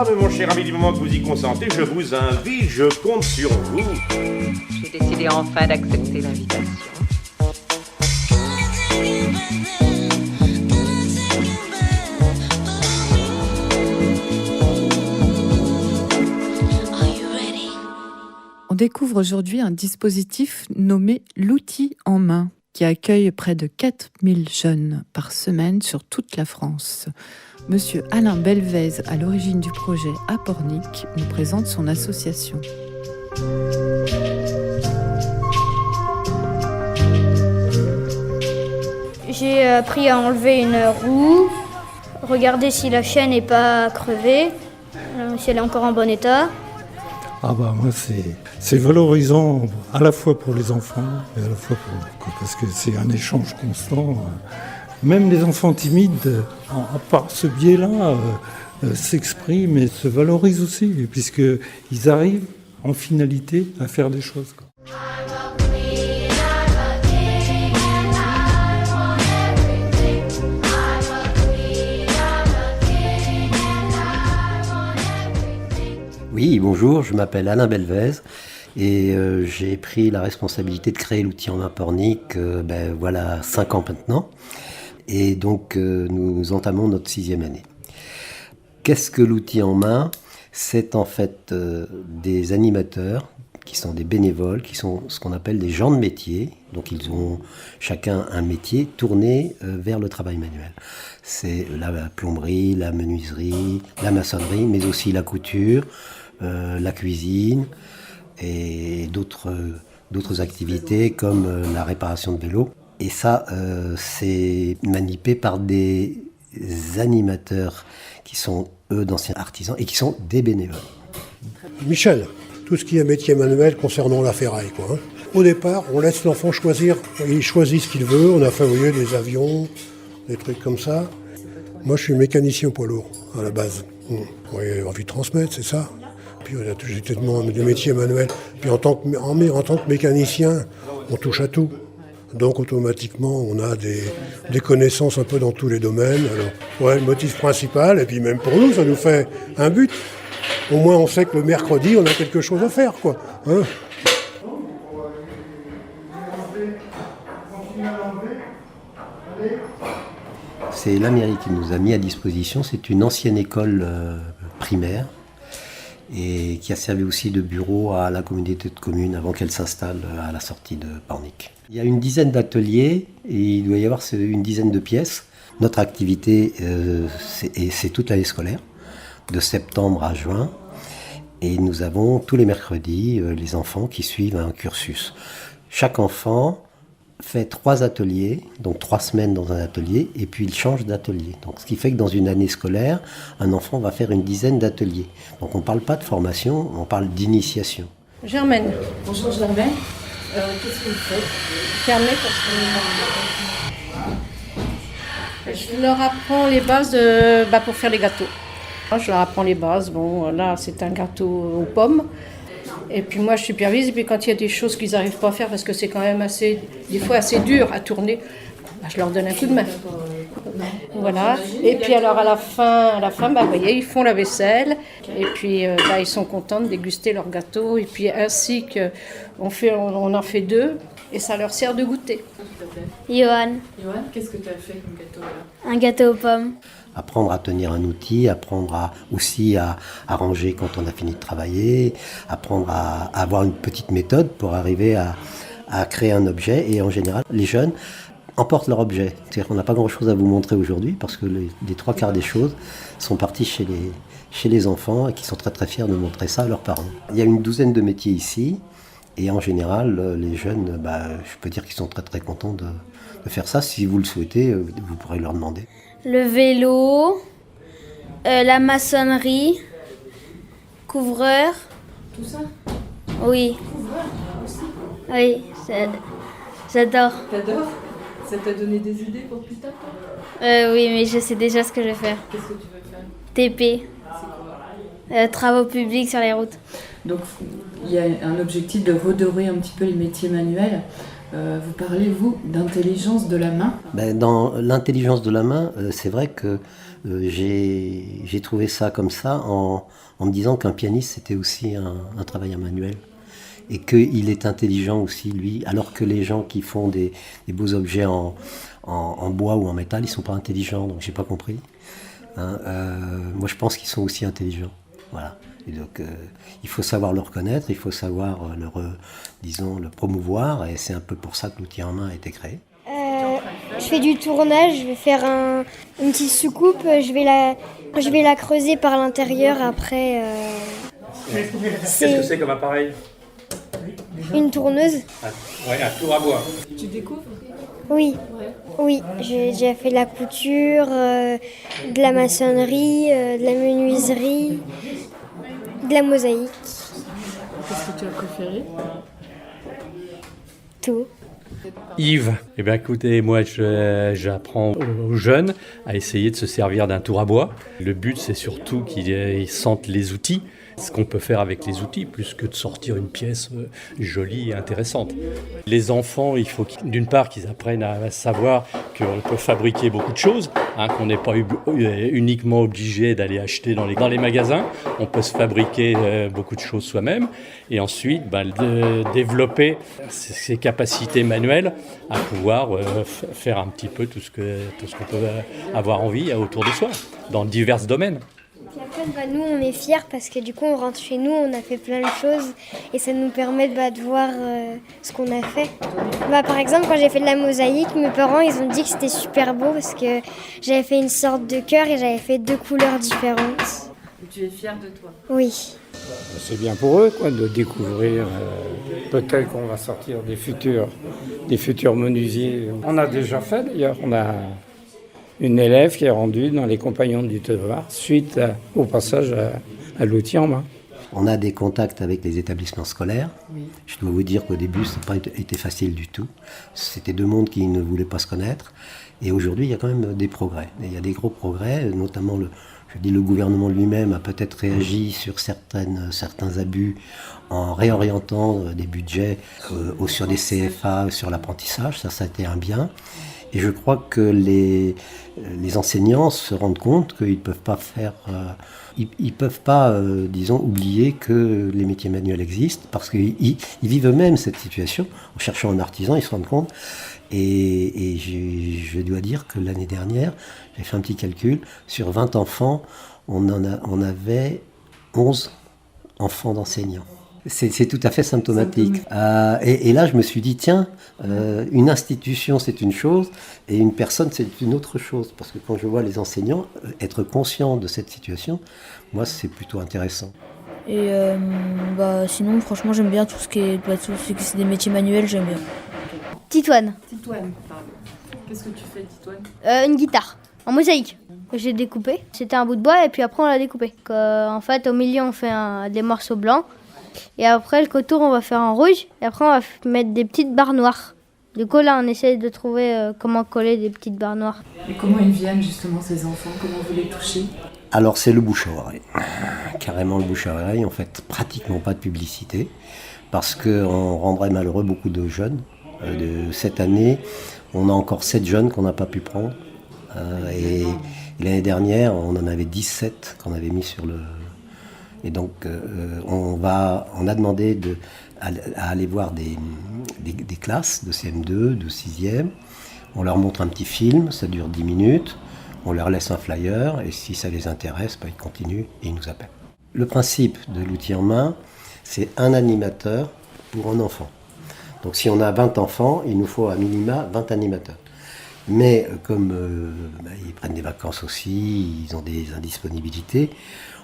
mais mon cher ami, du moment que vous y consentez, je vous invite, je compte sur vous. J'ai décidé enfin d'accepter l'invitation. On découvre aujourd'hui un dispositif nommé l'outil en main, qui accueille près de 4000 jeunes par semaine sur toute la France. Monsieur Alain Belvez, à l'origine du projet à Pornic, nous présente son association. J'ai appris à enlever une roue, regarder si la chaîne n'est pas crevée, si elle est encore en bon état. Ah bah moi c'est valorisant à la fois pour les enfants et à la fois parce que c'est un échange constant. Même les enfants timides, par ce biais-là, s'expriment et se valorisent aussi, puisqu'ils arrivent en finalité à faire des choses. Oui, bonjour, je m'appelle Alain Belvez et j'ai pris la responsabilité de créer l'outil en main Pornic voilà 5 ans maintenant. Et donc nous entamons notre 6e année. Qu'est-ce que l'outil en main ? C'est en fait des animateurs qui sont des bénévoles, qui sont ce qu'on appelle des gens de métier. Donc ils ont chacun un métier tourné vers le travail manuel. C'est la plomberie, la menuiserie, la maçonnerie, mais aussi la couture, la cuisine et d'autres activités comme la réparation de vélos. Et ça, c'est manipé par des animateurs qui sont, eux, d'anciens artisans et qui sont des bénévoles. Michel, tout ce qui est métier manuel concernant la ferraille, quoi. Au départ, on laisse l'enfant choisir, il choisit ce qu'il veut. On a fabriqué des avions, des trucs comme ça. Moi, je suis mécanicien poids lourd, à la base. Ouais, envie de transmettre, c'est ça. Puis j'ai tellement de métiers manuels. Puis en tant que mécanicien, on touche à tout. Donc automatiquement, on a des connaissances un peu dans tous les domaines. Alors, ouais, le motif principal, et puis même pour nous, ça nous fait un but. Au moins, on sait que le mercredi, on a quelque chose à faire, quoi. Hein ? C'est la mairie qui nous a mis à disposition. C'est une ancienne école primaire et qui a servi aussi de bureau à la communauté de communes avant qu'elle s'installe à la sortie de Pornic. Il y a une dizaine d'ateliers et il doit y avoir une dizaine de pièces. Notre activité, c'est toute l'année scolaire, de septembre à juin. Et nous avons tous les mercredis les enfants qui suivent un cursus. Chaque enfant fait 3 ateliers, donc 3 semaines dans un atelier, et puis il change d'atelier. Donc, ce qui fait que dans une année scolaire, un enfant va faire une dizaine d'ateliers. Donc on ne parle pas de formation, on parle d'initiation. Germaine. Bonjour Germaine. Qu'est-ce que vous faites ? Germaine, je leur apprends les bases pour faire les gâteaux. Je leur apprends les bases. Bon, là, c'est un gâteau aux pommes. Et puis moi, je supervise. Et puis quand il y a des choses qu'ils n'arrivent pas à faire, parce que c'est quand même des fois assez dur à tourner, je leur donne un coup de main. Voilà. Et puis alors à la fin, vous voyez, ils font la vaisselle. Et puis ils sont contents de déguster leur gâteau. Et puis ainsi qu'on en fait 2. Et ça leur sert de goûter. Johan. Johan, qu'est-ce que tu as fait comme gâteau là ? Un gâteau aux pommes. Apprendre à tenir un outil, apprendre aussi à ranger quand on a fini de travailler, apprendre à avoir une petite méthode pour arriver à créer un objet. Et en général, les jeunes emportent leur objet. C'est-à-dire qu'on n'a pas grand-chose à vous montrer aujourd'hui parce que les 3/4 des choses sont parties chez les enfants et qui sont très très fiers de montrer ça à leurs parents. Il y a une douzaine de métiers ici et en général, les jeunes, je peux dire qu'ils sont très très contents de faire ça. Si vous le souhaitez, vous pourrez leur demander. Le vélo, la maçonnerie, couvreur. Tout ça ? Oui. Couvreur aussi ? Oui, j'adore. T'adores ? Ça t'a donné des idées pour plus tard, toi ? Oui, mais je sais déjà ce que je vais faire. Qu'est-ce que tu veux faire ? TP, C'est quoi ? travaux publics sur les routes. Donc, il y a un objectif de redorer un petit peu les métiers manuels. Vous parlez, vous, d'intelligence de la main ? Dans l'intelligence de la main, c'est vrai que J'ai trouvé ça comme ça en me disant qu'un pianiste, c'était aussi un travail manuel. Et qu'il est intelligent aussi, lui, alors que les gens qui font des beaux objets en bois ou en métal, ils ne sont pas intelligents, donc j'ai pas compris. Moi, je pense qu'ils sont aussi intelligents. Voilà. Et donc, il faut savoir le reconnaître, il faut savoir le promouvoir, et c'est un peu pour ça que l'outil en main a été créé. Je fais du tournage, je vais faire une petite soucoupe, je vais la creuser par l'intérieur après. Qu'est-ce que c'est comme appareil? Une tourneuse. Ouais, un tour à bois. Tu découvres? Oui, oui, j'ai déjà fait de la couture, de la maçonnerie, de la menuiserie, de la mosaïque. Qu'est-ce que tu as préféré? Tout. Yves, eh bien écoutez, moi j'apprends aux jeunes à essayer de se servir d'un tour à bois. Le but c'est surtout qu'ils sentent les outils, ce qu'on peut faire avec les outils, plus que de sortir une pièce jolie et intéressante. Les enfants, il faut d'une part qu'ils apprennent à savoir qu'on peut fabriquer beaucoup de choses, qu'on n'est pas uniquement obligé d'aller acheter dans les magasins. On peut se fabriquer beaucoup de choses soi-même et ensuite de développer ses capacités manuelles à pouvoir faire un petit peu tout ce qu'on peut avoir envie autour de soi, dans divers domaines. Puis après, nous, on est fiers parce que du coup, on rentre chez nous, on a fait plein de choses et ça nous permet de voir ce qu'on a fait. Par exemple, quand j'ai fait de la mosaïque, mes parents, ils ont dit que c'était super beau parce que j'avais fait une sorte de cœur et j'avais fait 2 couleurs différentes. Et tu es fière de toi? Oui. C'est bien pour eux de découvrir. Peut-être qu'on va sortir des futurs menuisiers. On a déjà fait d'ailleurs. On a une élève qui est rendue dans les Compagnons du Devoir suite au passage à l'outil en main. On a des contacts avec les établissements scolaires. Oui. Je dois vous dire qu'au début, ça n'a pas été facile du tout. C'était 2 mondes qui ne voulaient pas se connaître. Et aujourd'hui, il y a quand même des progrès. Et il y a des gros progrès, notamment le gouvernement lui-même a peut-être réagi sur certains abus en réorientant des budgets sur des CFA, sur l'apprentissage. Ça a été un bien. Et je crois que les enseignants se rendent compte qu'ils ne peuvent pas oublier que les métiers manuels existent, parce qu'ils vivent eux-mêmes cette situation. En cherchant un artisan, ils se rendent compte. Et je dois dire que l'année dernière, j'ai fait un petit calcul, sur 20 enfants, on avait 11 enfants d'enseignants. C'est tout à fait symptomatique. Et là, je me suis dit, tiens, une institution, c'est une chose, et une personne, c'est une autre chose. Parce que quand je vois les enseignants être conscients de cette situation, moi, c'est plutôt intéressant. Et sinon, franchement, j'aime bien tout ce qui est c'est des métiers manuels, j'aime bien. Titoine. Titoine, pardon. Qu'est-ce que tu fais, Titoine? Une guitare, en mosaïque. J'ai découpé. C'était un bout de bois, et puis après, on l'a découpé. En fait, au milieu, on fait des morceaux blancs. Et après, le contour, on va faire en rouge. Et après, on va mettre des petites barres noires. Du coup, là, on essaie de trouver comment coller des petites barres noires. Et comment ils viennent, justement, ces enfants? Comment vous les touchez? Alors, c'est le bouche à oreille. Carrément le bouche à oreille. En fait, pratiquement pas de publicité. Parce qu'on rendrait malheureux beaucoup de jeunes. Cette année, on a encore 7 jeunes qu'on n'a pas pu prendre. Et l'année dernière, on en avait 17 qu'on avait mis sur le... Et donc, on a demandé à aller voir des classes de CM2, de 6e. On leur montre un petit film, ça dure 10 minutes. On leur laisse un flyer, et si ça les intéresse, ils continuent et ils nous appellent. Le principe de l'outil en main, c'est un animateur pour un enfant. Donc, si on a 20 enfants, il nous faut à minima 20 animateurs. Mais comme ils prennent des vacances aussi, ils ont des indisponibilités,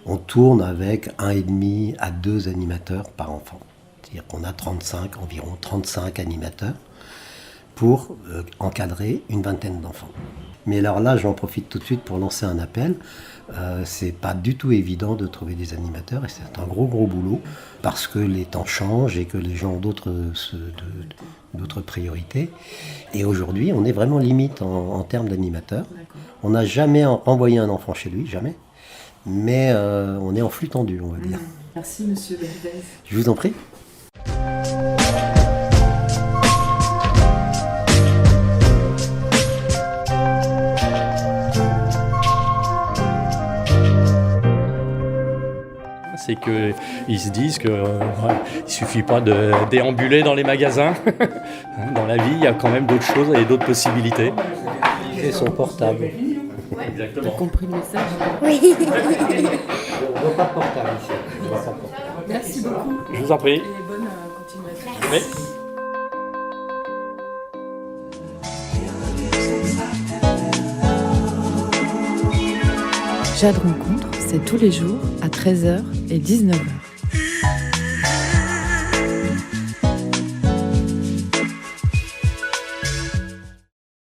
on tourne avec 1,5 à 2 animateurs par enfant. C'est-à-dire qu'on a environ 35 animateurs pour encadrer une vingtaine d'enfants. Mais alors là, j'en profite tout de suite pour lancer un appel. C'est pas du tout évident de trouver des animateurs, et c'est un gros boulot, parce que les temps changent et que les gens ont d'autres priorités. Et aujourd'hui, on est vraiment limite en termes d'animateurs. On n'a jamais envoyé un enfant chez lui, jamais. Mais on est en flux tendu, on va dire. Merci, monsieur Belvez. Je vous en prie. c'est qu'ils se disent qu'il ne suffit pas de déambuler dans les magasins. Dans la vie, il y a quand même d'autres choses et d'autres possibilités. Et son portable. Exactement. T'as compris le message? Oui. On ne voit pas de portable ici. On voit pas de portable. Merci beaucoup. Je vous en prie. Et bonne continuation. Oui. Jade Rencontre, c'est tous les jours à 13h et 19h.